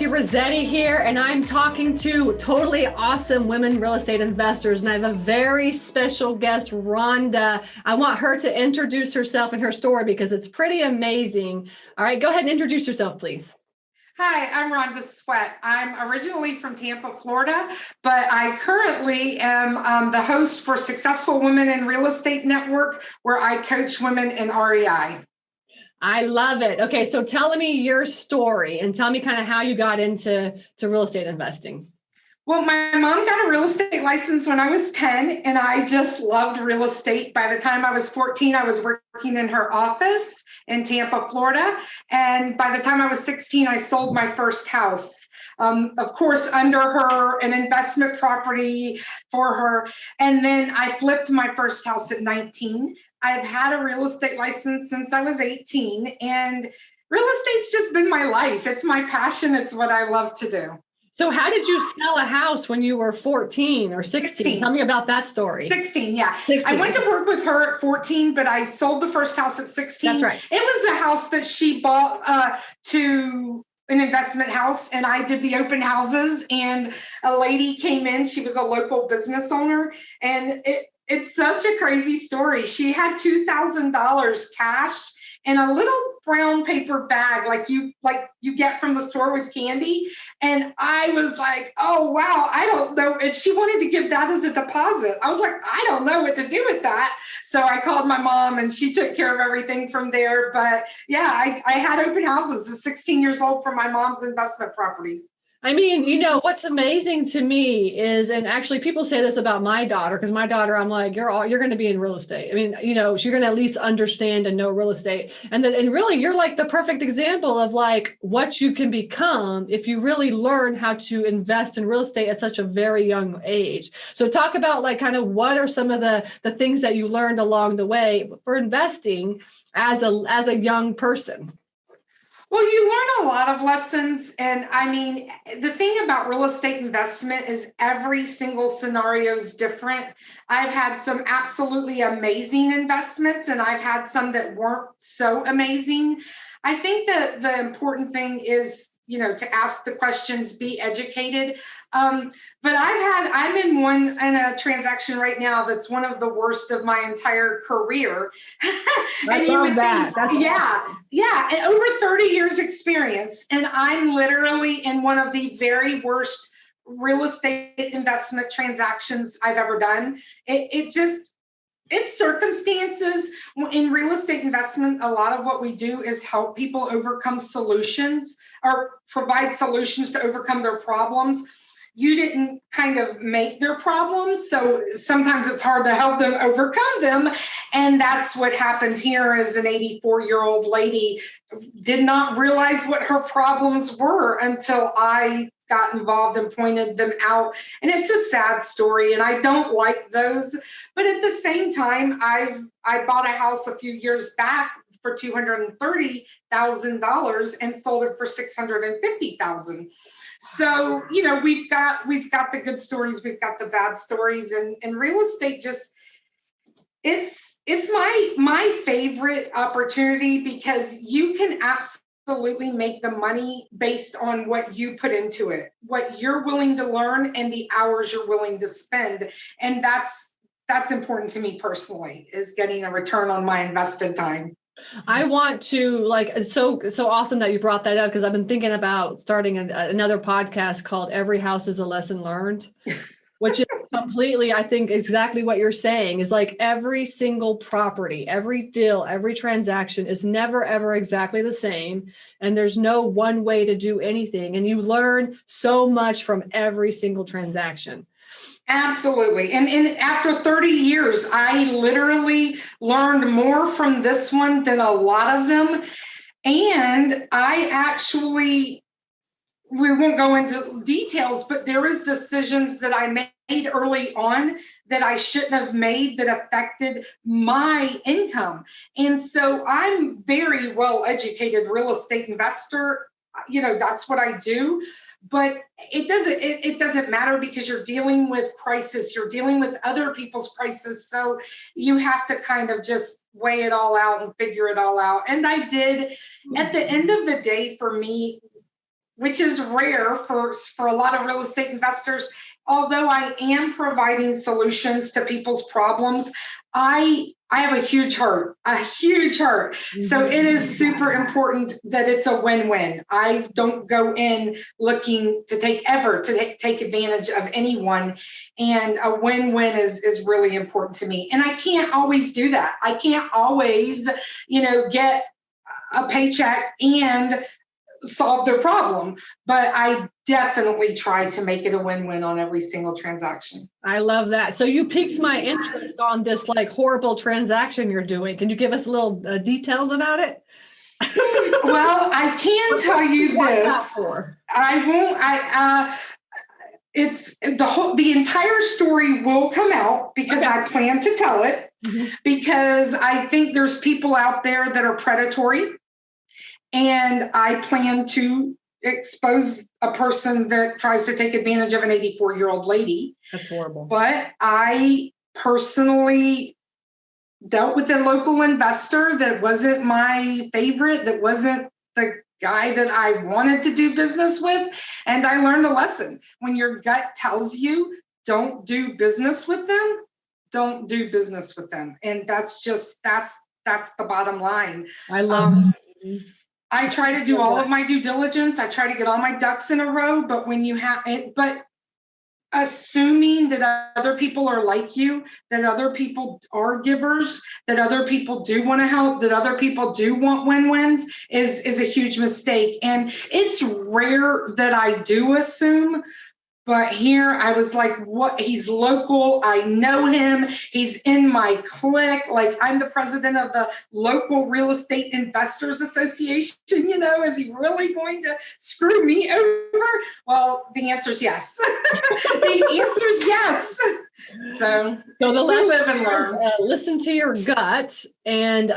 Stacy Rossetti here, and I'm talking to totally awesome women real estate investors, and I have a very special guest, Rhonda. I want her to introduce herself and her story because it's pretty amazing. All right, go ahead and introduce yourself, please. Hi, I'm Rhonda Sweat. I'm originally from Tampa, Florida, but I currently am the host for Successful Women in Real Estate Network, where I coach women in REI. I love it. Okay, so tell me your story and tell me kind of how you got into real estate investing. Well, my mom got a real estate license when I was 10, and I just loved real estate. By the time I was 14, I was working in her office in Tampa, Florida. And by the time I was 16, I sold my first house. Of course, under her, an investment property for her. And then I flipped my first house at 19. I've had a real estate license since I was 18, and real estate's just been my life. It's my passion. It's what I love to do. So how did you sell a house when you were 14 or 16? Tell me about that story. 16, yeah. 16. I went to work with her at 14, but I sold the first house at 16. That's right. It was a house that she bought to an investment house, and I did the open houses, and a lady came in. She was a local business owner, and it's such a crazy story. She had $2,000 cash in a little brown paper bag like you get from the store with candy. And I was like, oh, wow, I don't know. And she wanted to give that as a deposit. I was like, I don't know what to do with that. So I called my mom, and she took care of everything from there. But yeah, I had open houses at 16 years old for my mom's investment properties. I mean, what's amazing to me is, and actually people say this about my daughter, because my daughter, I'm like, you're going to be in real estate. I mean, you're going to at least understand and know real estate. And really, you're like the perfect example of like what you can become if you really learn how to invest in real estate at such a very young age. So talk about like kind of what are some of the things that you learned along the way for investing as a young person. Well, you learn a lot of lessons. And I mean, the thing about real estate investment is every single scenario is different. I've had some absolutely amazing investments, and I've had some that weren't so amazing. I think that the important thing is, to ask the questions, be educated. But I'm in a transaction right now that's one of the worst of my entire career. I love that. That's awesome. Yeah. And over 30 years experience. And I'm literally in one of the very worst real estate investment transactions I've ever done. It's circumstances. In real estate investment, a lot of what we do is help people overcome solutions or provide solutions to overcome their problems. You didn't kind of make their problems, so sometimes it's hard to help them overcome them. And that's what happened here. As an 84-year-old lady did not realize what her problems were until I got involved and pointed them out. And it's a sad story, and I don't like those. But at the same time, I bought a house a few years back for $230,000 and sold it for $650,000. So, we've got the good stories, we've got the bad stories, and real estate it's my favorite opportunity because you can absolutely make the money based on what you put into it, what you're willing to learn, and the hours you're willing to spend. And that's important to me personally, is getting a return on my invested time. I want to it's so awesome that you brought that up, because I've been thinking about starting another podcast called Every House is a Lesson Learned, which is completely, I think, exactly what you're saying is like every single property, every deal, every transaction is never, ever exactly the same. And there's no one way to do anything. And you learn so much from every single transaction. Absolutely. And after 30 years, I literally learned more from this one than a lot of them. And we won't go into details, but there is decisions that I made early on that I shouldn't have made that affected my income. And so I'm very well educated real estate investor. That's what I do. But it doesn't matter, because you're dealing with crisis, you're dealing with other people's crisis. So you have to kind of just weigh it all out and figure it all out. And I did. At the end of the day, for me, which is rare for a lot of real estate investors. Although I am providing solutions to people's problems, I have a huge heart. So it is super important that it's a win-win. I don't go in looking to take advantage of anyone, and a win-win is really important to me. And I can't always do that. I can't always, get a paycheck and solve their problem, but I definitely try to make it a win-win on every single transaction. I love that. So you piqued my interest on this like horrible transaction you're doing. Can you give us a little details about it? Well, I can tell you this. I won't. It's the entire story will come out because I plan to tell it, because I think there's people out there that are predatory. And I plan to expose a person that tries to take advantage of an 84-year-old lady. That's horrible. But I personally dealt with a local investor that wasn't my favorite, that wasn't the guy that I wanted to do business with. And I learned a lesson. When your gut tells you don't do business with them, don't do business with them. And that's the bottom line. I love that. I try to do all of my due diligence. I try to get all my ducks in a row, but when you have it, but assuming that other people are like you, that other people are givers, that other people do want to help, that other people do want win-wins is a huge mistake. And it's rare that I do assume. But here I was like, what? He's local. I know him. He's in my clique. Like, I'm the president of the local real estate investors association. Is he really going to screw me over? Well, the answer is yes. The answer is yes. So the lesson is listen to your gut and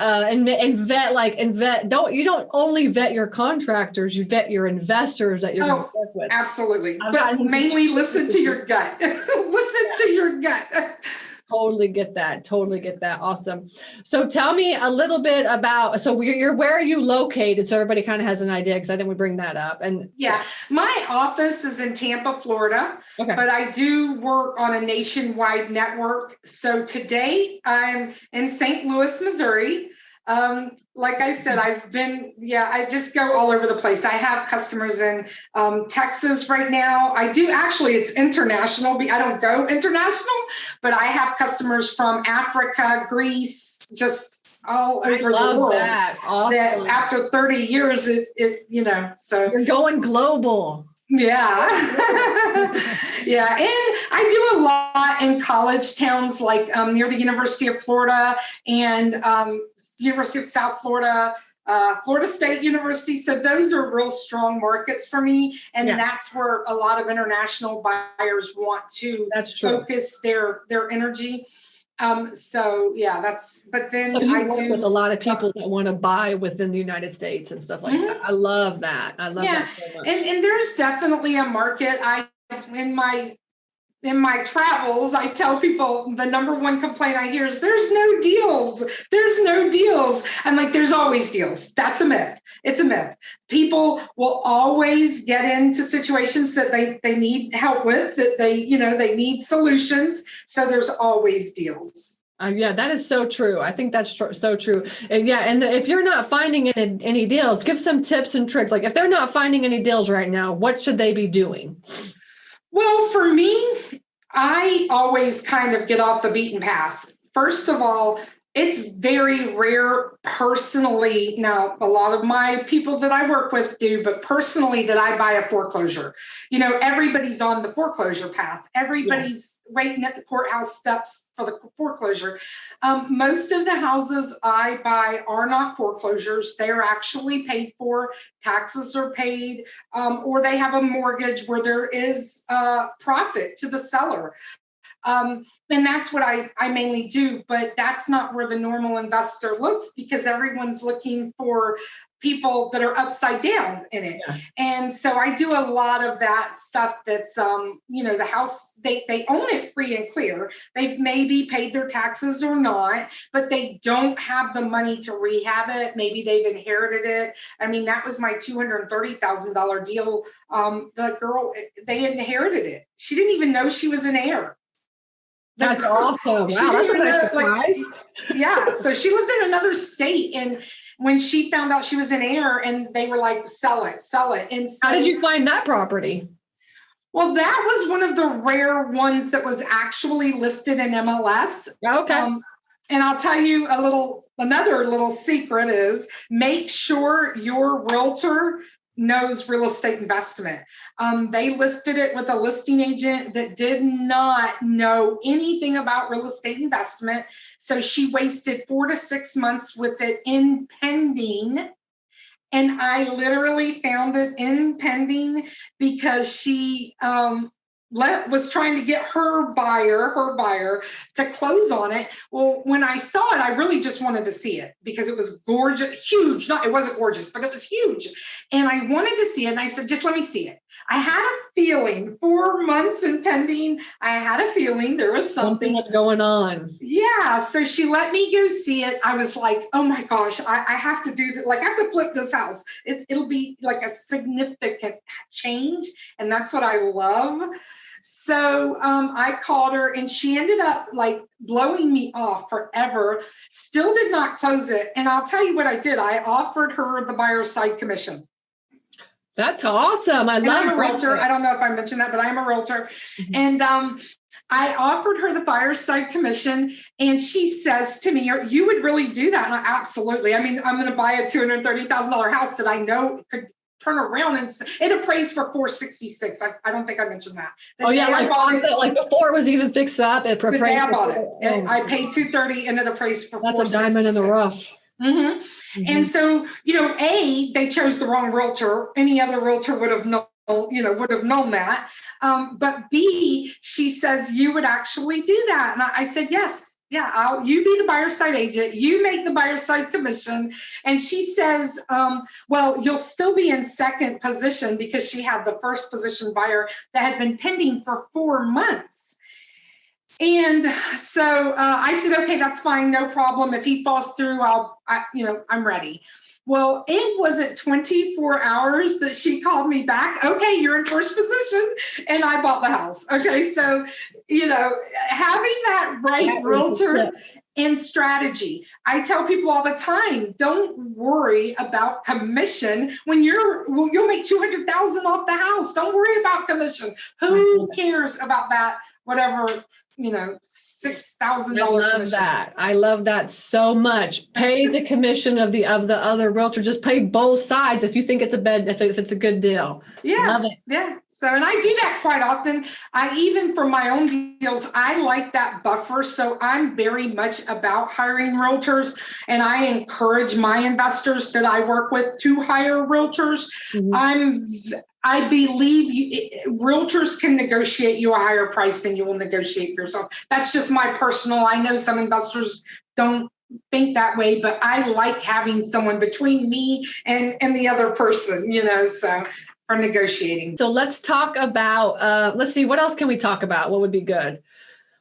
vet. Don't only vet your contractors, you vet your investors that you're going to work with. Absolutely. But mainly listen to your gut. Listen to your gut. Totally get that. Awesome. So tell me a little bit about, where are you located? So everybody kind of has an idea, because I think we bring that up. And my office is in Tampa, Florida, but I do work on a nationwide network. So today I'm in St. Louis, Missouri. Like I said, I just go all over the place. I have customers in Texas right now. I do actually, it's international. I don't go international, but I have customers from Africa, Greece, just all over the world. That. Awesome. That after 30 years, so you're going global. Yeah. Yeah. And I do a lot in college towns, like near the University of Florida and University of South Florida, Florida State University. So those are real strong markets for me. And that's where a lot of international buyers want to focus their energy. But then I work with a lot of people that want to buy within the United States and stuff like that. I love that. I love that so much. And there's definitely a market. In my travels, I tell people the number one complaint I hear is there's no deals. There's no deals. I'm like, there's always deals. That's a myth. It's a myth. People will always get into situations that they need help with, that they need solutions. So there's always deals. That is so true. I think that's so true. And if you're not finding any deals, give some tips and tricks. Like if they're not finding any deals right now, what should they be doing? Well, for me, I always kind of get off the beaten path. First of all, it's very rare personally. Now, a lot of my people that I work with do, but personally that I buy a foreclosure. Everybody's on the foreclosure path. Everybody's waiting at the courthouse steps for the foreclosure. Most of the houses I buy are not foreclosures. They're actually paid for. Taxes are paid, or they have a mortgage where there is profit to the seller. And that's what I mainly do, but that's not where the normal investor looks, because everyone's looking for people that are upside down in it. Yeah. And so I do a lot of that stuff that's, the house, they own it free and clear. They've maybe paid their taxes or not, but they don't have the money to rehab it. Maybe they've inherited it. I mean, that was my $230,000 deal. The girl, they inherited it. She didn't even know she was an heir. That's awesome. Wow, that's a nice surprise. Yeah. So she lived in another state, and when she found out she was an heir, and they were like, sell it. And so, how did you find that property? Well, that was one of the rare ones that was actually listed in MLS. Okay. And I'll tell you another little secret is, make sure your realtor knows real estate investment. They listed it with a listing agent that did not know anything about real estate investment. So she wasted 4 to 6 months with it in pending. And I literally found it in pending because she was trying to get her buyer to close on it. Well, when I saw it, I really just wanted to see it because it was gorgeous, huge. It wasn't gorgeous, but it was huge. And I wanted to see it. And I said, just let me see it. I had a feeling, 4 months in pending, I had a feeling there was something was going on. Yeah. So she let me go see it. I was like, oh my gosh, I have to do that. Like, I have to flip this house. It'll be like a significant change. And that's what I love. So I called her, and she ended up like blowing me off forever, still did not close it. And I'll tell you what I did. I offered her the buyer's side commission. That's awesome. I'm a realtor. I don't know if I mentioned that, but I am a realtor. Mm-hmm. And I offered her the buyer's side commission, and she says to me, you would really do that? And absolutely. I mean, I'm going to buy a $230,000 house that I know could turn around, and it appraised for $466. I don't think I mentioned that. Like before it was even fixed up. The day I bought it, I paid $230, and it appraised for $466. That's a diamond in the rough. Mm-hmm. Mm-hmm. And so, they chose the wrong realtor. Any other realtor would have known that. But B, she says, you would actually do that. And I said, yes. Yeah, you be the buyer side agent. You make the buyer side commission. And she says, well, you'll still be in second position, because she had the first position buyer that had been pending for 4 months. And so I said, okay, that's fine. No problem. If he falls through, I'm ready. Well, it wasn't 24 hours that she called me back. Okay, you're in first position. And I bought the house. Okay. So, having that right realtor and strategy. I tell people all the time, don't worry about commission when you'll make $200,000 off the house. Don't worry about commission. Who cares about that? Whatever. $6,000. I love that so much. Pay the commission of the other realtor. Just pay both sides if you think it's if it's a good deal. Yeah. Love it. Yeah. So, and I do that quite often. Even for my own deals, I like that buffer. So I'm very much about hiring realtors, and I encourage my investors that I work with to hire realtors. Mm-hmm. I believe realtors can negotiate you a higher price than you will negotiate for yourself. That's just my personal. I know some investors don't think that way, but I like having someone between me and the other person, so for negotiating. So let's talk about, let's see, what else can we talk about? What would be good?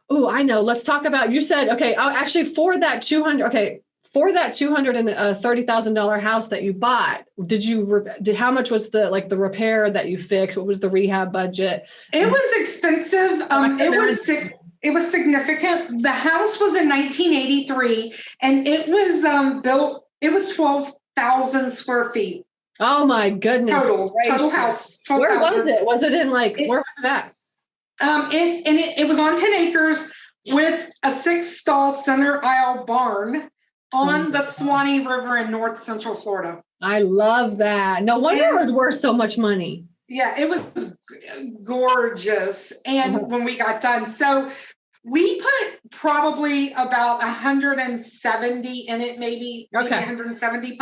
Oh, I know. Let's talk about, you said, okay, actually for that $230,000 house that you bought, how much was the repair that you fixed? What was the rehab budget? It was expensive. It was significant. The house was in 1983, and it was built. It was 12,000 square feet. Oh my goodness! Total house. 12, where was it? Was it in where was that? It was on 10 acres with a 6-stall center aisle barn on the Swanee River in North Central Florida. I love that. No wonder it was worth so much money. Yeah, it was gorgeous. And when we got done, so we put probably about 170 in it, maybe 170.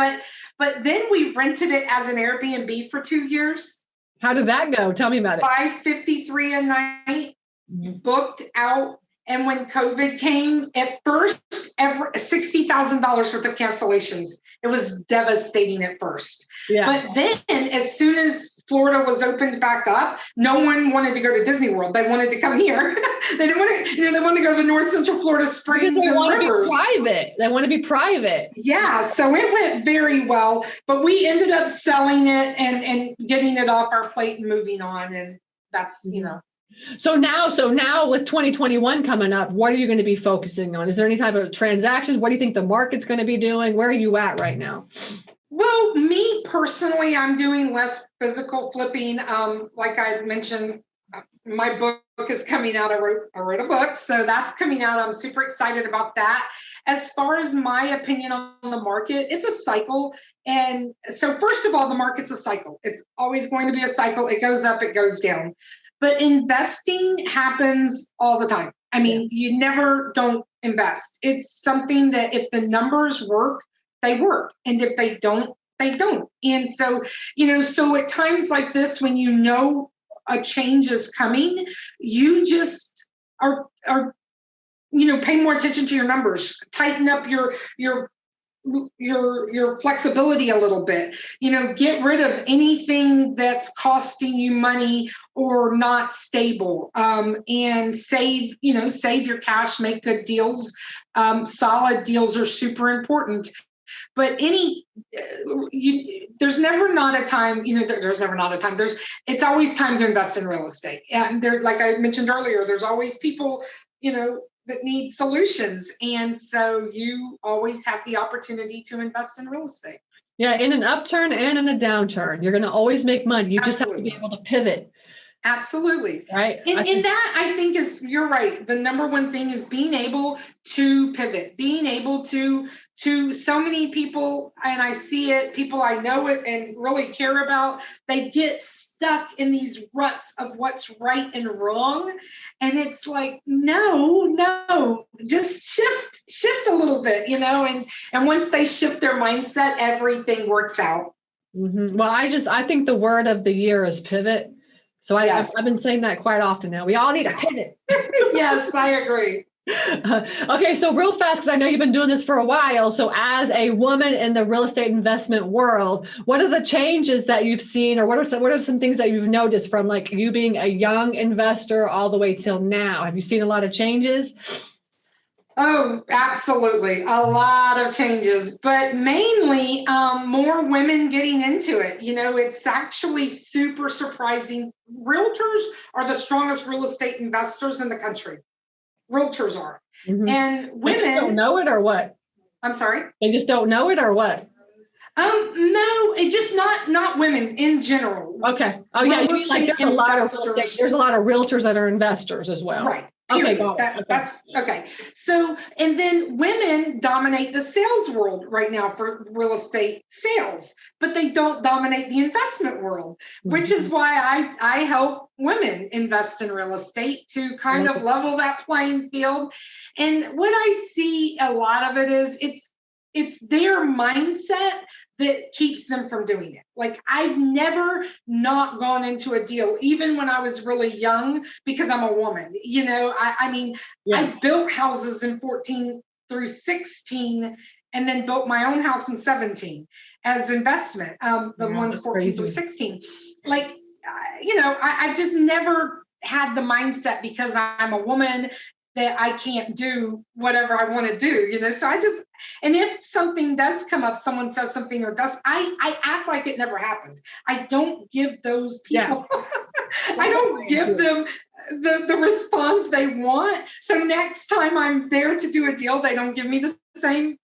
But then we rented it as an Airbnb for 2 years. How did that go? Tell me about it. $553 a night, booked out And when COVID came, at first, $60,000 worth of cancellations. It was devastating at first. Yeah. But then as soon as Florida was opened back up, no one wanted to go to Disney World. They wanted to come here. They didn't want to, they wanted to go to the North Central Florida Springs they and want rivers. To be private. They want to be private. Yeah. So it went very well, but we ended up selling it and getting it off our plate and moving on. And that's, So now with 2021 coming up, what are you going to be focusing on? Is there any type of transactions? What do you think the market's going to be doing? Where are you at right now? Well, me personally, I'm doing less physical flipping. Like I mentioned, my book is coming out. I wrote a book, so that's coming out. I'm super excited about that. As far as my opinion on the market, it's a cycle. And so first of all, the market's a cycle. It's always going to be a cycle. It goes up, it goes down. But investing happens all the time. I mean, you never don't invest. It's something that if the numbers work, they work. And if they don't, they don't. And so, so at times like this, when a change is coming, you just are pay more attention to your numbers, tighten up your flexibility a little bit, get rid of anything that's costing you money or not stable, and save your cash, make good deals. Solid deals are super important. But there's never not a time, there's never not a time. It's always time to invest in real estate. And like I mentioned earlier, there's always people, that need solutions. And so you always have the opportunity to invest in real estate. Yeah, in an upturn and in a downturn, you're going to always make money. You just have to be able to pivot. Absolutely. Right. And that I think you're right. The number one thing is being able to pivot, being able to so many people, and I see it, people I know it and really care about, they get stuck in these ruts of what's right and wrong. And it's like, no, just shift a little bit, and once they shift their mindset, everything works out. Mm-hmm. Well, I think the word of the year is pivot. So I've been saying that quite often now. We all need a pivot. Yes, I agree. Okay, so real fast, because I know you've been doing this for a while. So as a woman in the real estate investment world, what are the changes that you've seen, or what are some things that you've noticed from like you being a young investor all the way till now? Have you seen a lot of changes? Oh, absolutely. A lot of changes, but mainly more women getting into it. It's actually super surprising. Realtors are the strongest real estate investors in the country. Realtors are. Mm-hmm. And women they don't know it or what? I'm sorry? They just don't know it or what? No, it just not women in general. Okay. Oh yeah, you mean like there's a lot of realtors that are investors as well. Right. Period. Okay, That's okay. So, and then women dominate the sales world right now for real estate sales, but they don't dominate the investment world, which is why I help women invest in real estate to kind of level that playing field. And what I see a lot of it is it's their mindset that keeps them from doing it. Like I've never not gone into a deal, even when I was really young, because I'm a woman. I built houses in 14 through 16 and then built my own house in 17 as investment. The ones 14 through 16. Like, I've just never had the mindset because I'm a woman that I can't do whatever I want to do, so and if something does come up, someone says something or does, I act like it never happened. I don't give those people, I don't give them the response they want. So next time I'm there to do a deal, they don't give me the same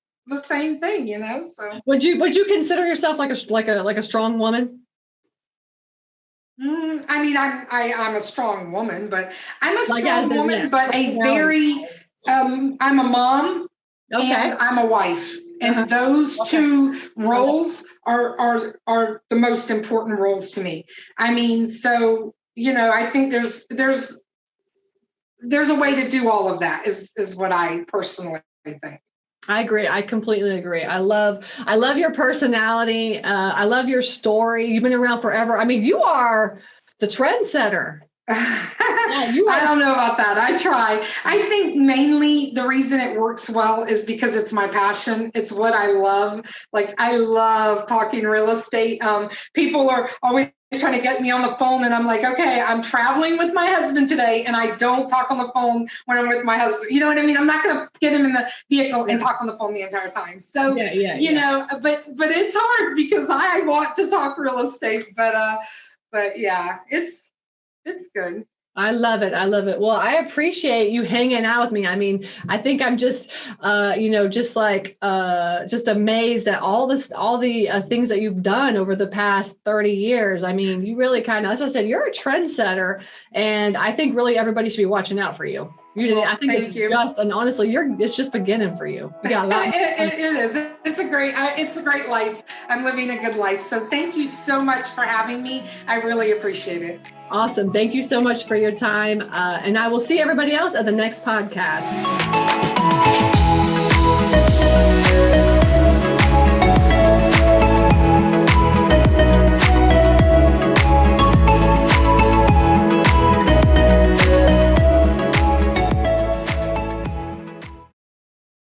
thing, so. Would you consider yourself like a strong woman? I'm a strong woman, but I'm a strong woman, but a very, I'm a mom and I'm a wife. And those two roles are the most important roles to me. So, I think there's a way to do all of that is what I personally think. I agree. I completely agree. I love your personality. I love your story. You've been around forever. You are the trendsetter. Yeah, you I are. don't know about that. I try. I think mainly the reason it works well is because it's my passion. It's what I love. Like I love talking real estate. People are always trying to get me on the phone, and I'm like, okay, I'm traveling with my husband today, and I don't talk on the phone when I'm with my husband. You know what I mean? I'm not going to get him in the vehicle and talk on the phone the entire time. So, you know, but it's hard because I want to talk real estate. But yeah, it's good. I love it. I love it. Well, I appreciate you hanging out with me. I mean, I think I'm just, just amazed at all the things that you've done over the past 30 years. I mean, you really that's what I said, you're a trendsetter, and I think really everybody should be watching out for you. I think thank you. and honestly, it's just beginning for you. You got a lot. It is. It's a great life. I'm living a good life. So thank you so much for having me. I really appreciate it. Awesome. Thank you so much for your time. And I will see everybody else at the next podcast.